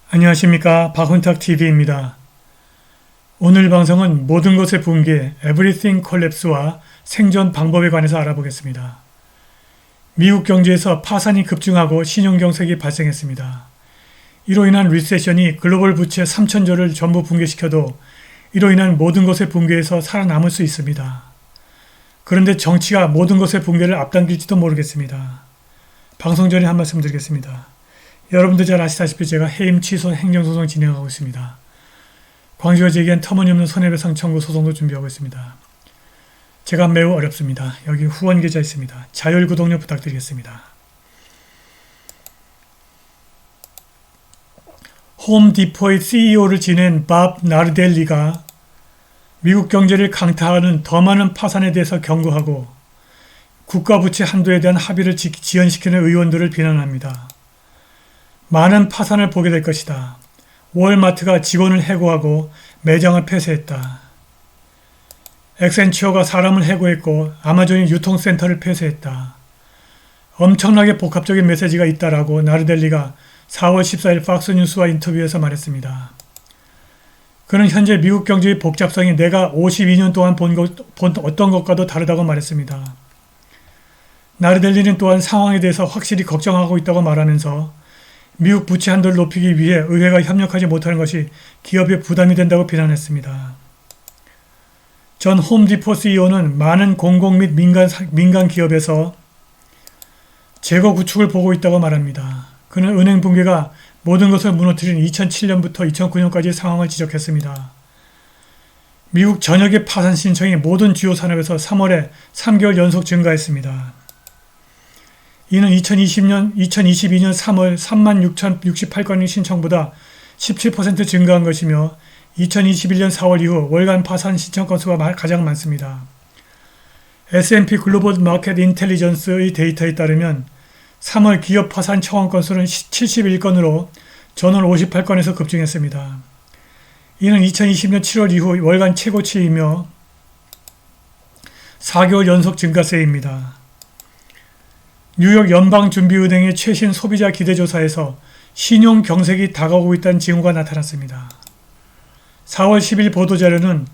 안녕하십니까, 박훈탁TV입니다. 오늘 방송은 모든 것의 붕괴 Everything Collapse와 생존 방법에 관해서 알아보겠습니다. 미국 경제에서 파산이 급증하고 신용경색이 발생했습니다. 이로 인한 리세션이 글로벌 부채 3천조를 전부 붕괴시켜도 이로 인한 모든 것의 붕괴에서 살아남을 수 있습니다. 그런데 정치가 모든 것의 붕괴를 앞당길지도 모르겠습니다. 방송 전에 한 말씀 드리겠습니다. 여러분들 잘 아시다시피 제가 해임 취소 행정소송 진행하고 있습니다. 광주가 제기한 터무니없는 손해배상 청구 소송도 준비하고 있습니다. 제가 매우 어렵습니다. 여기 후원 계좌 있습니다. 자율 구독료 부탁드리겠습니다. 홈디포의 CEO를 지낸 밥 나르델리가 미국 경제를 강타하는 더 많은 파산에 대해서 경고하고 국가부채 한도에 대한 합의를 지연시키는 의원들을 비난합니다. 많은 파산을 보게 될 것이다. 월마트가 직원을 해고하고 매장을 폐쇄했다. 엑센추어가 사람을 해고했고 아마존이 유통센터를 폐쇄했다. 엄청나게 복합적인 메시지가 있다라고 나르델리가 4월 14일 팍스뉴스와 인터뷰에서 말했습니다. 그는 현재 미국 경제의 복잡성이 내가 52년 동안 본 어떤 것과도 다르다고 말했습니다. 나르델리는 또한 상황에 대해서 확실히 걱정하고 있다고 말하면서 미국 부채 한도를 높이기 위해 의회가 협력하지 못하는 것이 기업에 부담이 된다고 비난했습니다. 전 홈디포 CEO는 많은 공공 및 민간 기업에서 재거 구축을 보고 있다고 말합니다. 그는 은행 붕괴가 모든 것을 무너뜨린 2007년부터 2009년까지의 상황을 지적했습니다. 미국 전역의 파산 신청이 모든 주요 산업에서 3월에 3개월 연속 증가했습니다. 이는 2022년 3월 36,068건의 신청보다 17% 증가한 것이며 2021년 4월 이후 월간 파산 신청 건수가 가장 많습니다. S&P 글로벌 마켓 인텔리전스의 데이터에 따르면 3월 기업 파산 청원 건수는 71건으로 전월 58건에서 급증했습니다. 이는 2020년 7월 이후 월간 최고치이며 4개월 연속 증가세입니다. 뉴욕 연방준비은행의 최신 소비자 기대조사에서 신용 경색이 다가오고 있다는 징후가 나타났습니다. 4월 10일 보도자료는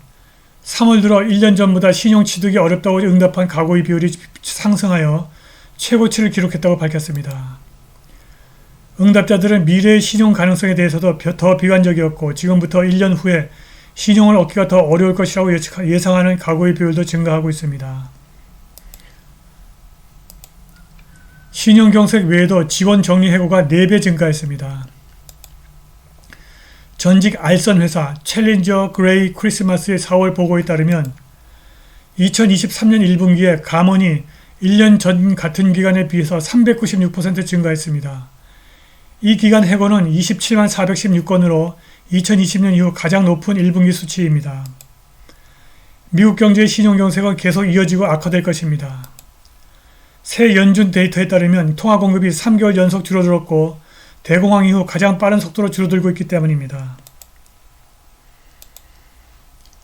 3월 들어 1년 전보다 신용 취득이 어렵다고 응답한 가구의 비율이 상승하여 최고치를 기록했다고 밝혔습니다. 응답자들은 미래의 신용 가능성에 대해서도 더 비관적이었고 지금부터 1년 후에 신용을 얻기가 더 어려울 것이라고 예상하는 가구의 비율도 증가하고 있습니다. 신용경색 외에도 직원 정리해고가 4배 증가했습니다. 전직 알선 회사 챌린저 그레이 크리스마스의 4월 보고에 따르면 2023년 1분기에 감원이 1년 전 같은 기간에 비해서 396% 증가했습니다. 이 기간 해고는 27만 416건으로 2020년 이후 가장 높은 1분기 수치입니다. 미국 경제의 신용경색은 계속 이어지고 악화될 것입니다. 새 연준 데이터에 따르면 통화 공급이 3개월 연속 줄어들었고 대공황 이후 가장 빠른 속도로 줄어들고 있기 때문입니다.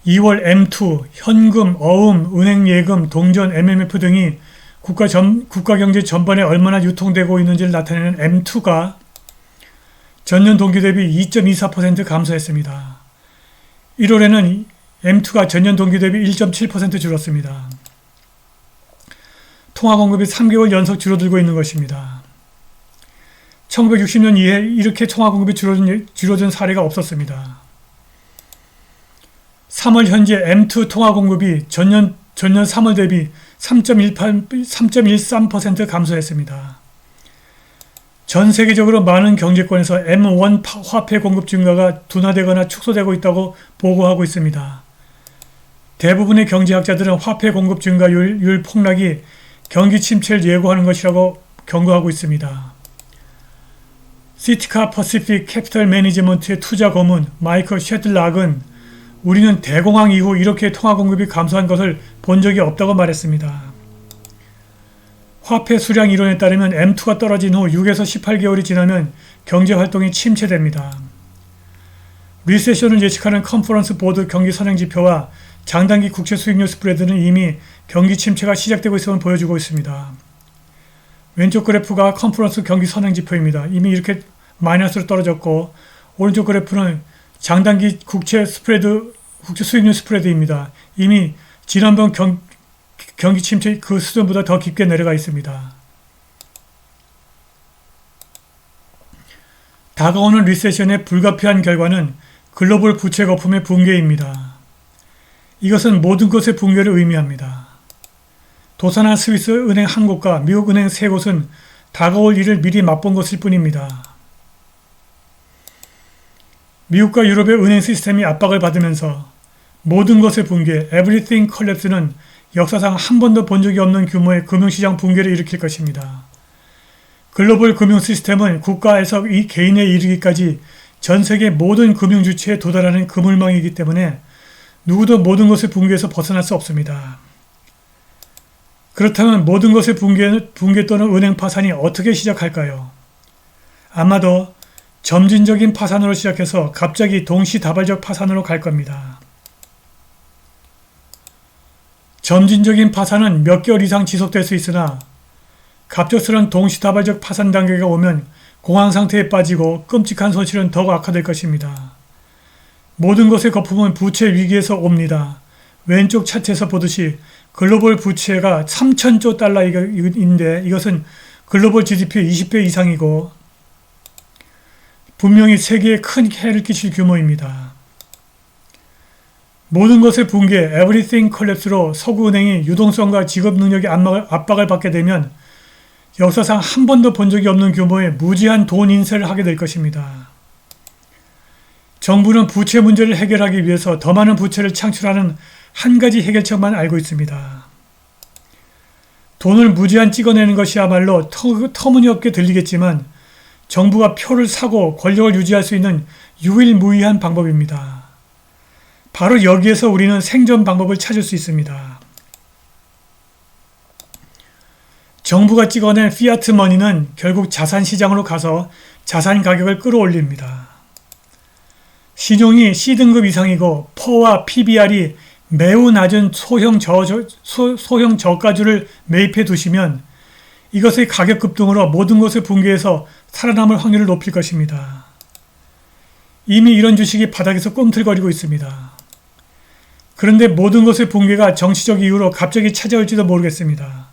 2월 M2, 현금, 어음, 은행 예금, 동전, MMF 등이 국가 경제 전반에 얼마나 유통되고 있는지를 나타내는 M2가 전년 동기 대비 2.24% 감소했습니다. 1월에는 M2가 전년 동기 대비 1.7% 줄었습니다. 통화 공급이 3개월 연속 줄어들고 있는 것입니다. 1960년 이래 이렇게 통화 공급이 줄어든 사례가 없었습니다. 3월 현재 M2 통화 공급이 전년 3월 대비 3.13% 감소했습니다. 전 세계적으로 많은 경제권에서 M1 화폐 공급 증가가 둔화되거나 축소되고 있다고 보고하고 있습니다. 대부분의 경제학자들은 화폐 공급 증가율 폭락이 경기 침체를 예고하는 것이라고 경고하고 있습니다. 시티카 퍼시픽 캐피털 매니지먼트의 투자 고문 마이클 셰틀락은 우리는 대공황 이후 이렇게 통화 공급이 감소한 것을 본 적이 없다고 말했습니다. 화폐 수량 이론에 따르면 M2가 떨어진 후 6에서 18개월이 지나면 경제활동이 침체됩니다. 리세션을 예측하는 컨퍼런스 보드 경기 선행지표와 장단기 국채 수익률 스프레드는 이미 경기 침체가 시작되고 있음을 보여주고 있습니다. 왼쪽 그래프가 컨퍼런스 경기 선행지표입니다. 이미 이렇게 마이너스로 떨어졌고 오른쪽 그래프는 장단기 국채 수익률 스프레드입니다. 이미 지난번 경기 침체 그 수준보다 더 깊게 내려가 있습니다. 다가오는 리세션의 불가피한 결과는 글로벌 부채 거품의 붕괴입니다. 이것은 모든 것의 붕괴를 의미합니다. 도산한 스위스 은행 한 곳과 미국 은행 세 곳은 다가올 일을 미리 맛본 것일 뿐입니다. 미국과 유럽의 은행 시스템이 압박을 받으면서 모든 것의 붕괴, Everything Collapse는 역사상 한 번도 본 적이 없는 규모의 금융시장 붕괴를 일으킬 것입니다. 글로벌 금융 시스템은 국가에서 이 개인에 이르기까지 전 세계 모든 금융 주체에 도달하는 그물망이기 때문에 누구도 모든 것의 붕괴에서 벗어날 수 없습니다. 그렇다면 모든 것의 붕괴 또는 은행 파산이 어떻게 시작할까요? 아마도 점진적인 파산으로 시작해서 갑자기 동시다발적 파산으로 갈 겁니다. 점진적인 파산은 몇 개월 이상 지속될 수 있으나 갑작스런 동시다발적 파산 단계가 오면 공황 상태에 빠지고 끔찍한 손실은 더욱 악화될 것입니다. 모든 것의 거품은 부채 위기에서 옵니다. 왼쪽 차트에서 보듯이 글로벌 부채가 3,000조 달러인데 이것은 글로벌 GDP 20배 이상이고 분명히 세계에 큰 해를 끼칠 규모입니다. 모든 것의 붕괴, Everything Collapse로 서구은행이 유동성과 지급 능력의 압박을 받게 되면 역사상 한 번도 본 적이 없는 규모의 무지한 돈 인쇄를 하게 될 것입니다. 정부는 부채 문제를 해결하기 위해서 더 많은 부채를 창출하는 한 가지 해결책만 알고 있습니다. 돈을 무제한 찍어내는 것이야말로 터무니없게 들리겠지만 정부가 표를 사고 권력을 유지할 수 있는 유일무이한 방법입니다. 바로 여기에서 우리는 생존 방법을 찾을 수 있습니다. 정부가 찍어낸 피아트 머니는 결국 자산 시장으로 가서 자산 가격을 끌어올립니다. 신용이 C등급 이상이고 퍼와 PBR이 매우 낮은 소형 저가주를 매입해 두시면 이것의 가격 급등으로 모든 것의 붕괴에서 살아남을 확률을 높일 것입니다. 이미 이런 주식이 바닥에서 꿈틀거리고 있습니다. 그런데 모든 것의 붕괴가 정치적 이유로 갑자기 찾아올지도 모르겠습니다.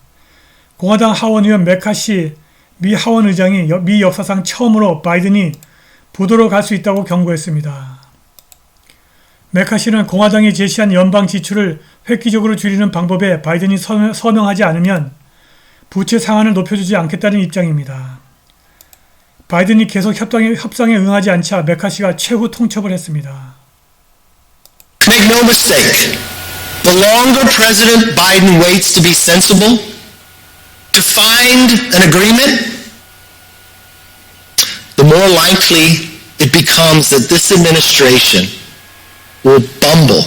공화당 하원의원 메카시 미 하원 의장이 미 역사상 처음으로 바이든이 부도로 갈 수 있다고 경고했습니다. 메카시는 공화당이 제시한 연방 지출을 획기적으로 줄이는 방법에 바이든이 서명하지 않으면 부채 상한을 높여주지 않겠다는 입장입니다. 바이든이 계속 협상에 응하지 않자 메카시가 최후 통첩을 했습니다. Make no mistake, the longer President Biden waits to be sensible, to find an agreement, the more likely it becomes that this administration will bumble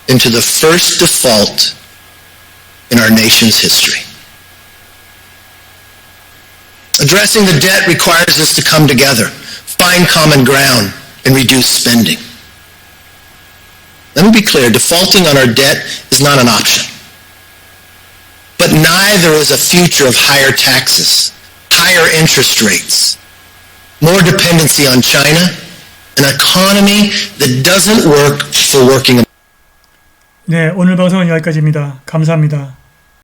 into the first default in our nation's history. Addressing the debt requires us to come together, find common ground, and reduce spending. Let me be clear, defaulting on our debt is not an option. But neither is a future of higher taxes, higher interest rates, more dependency on China, an economy that doesn't work for working. 네, 오늘 방송은 여기까지입니다. 감사합니다.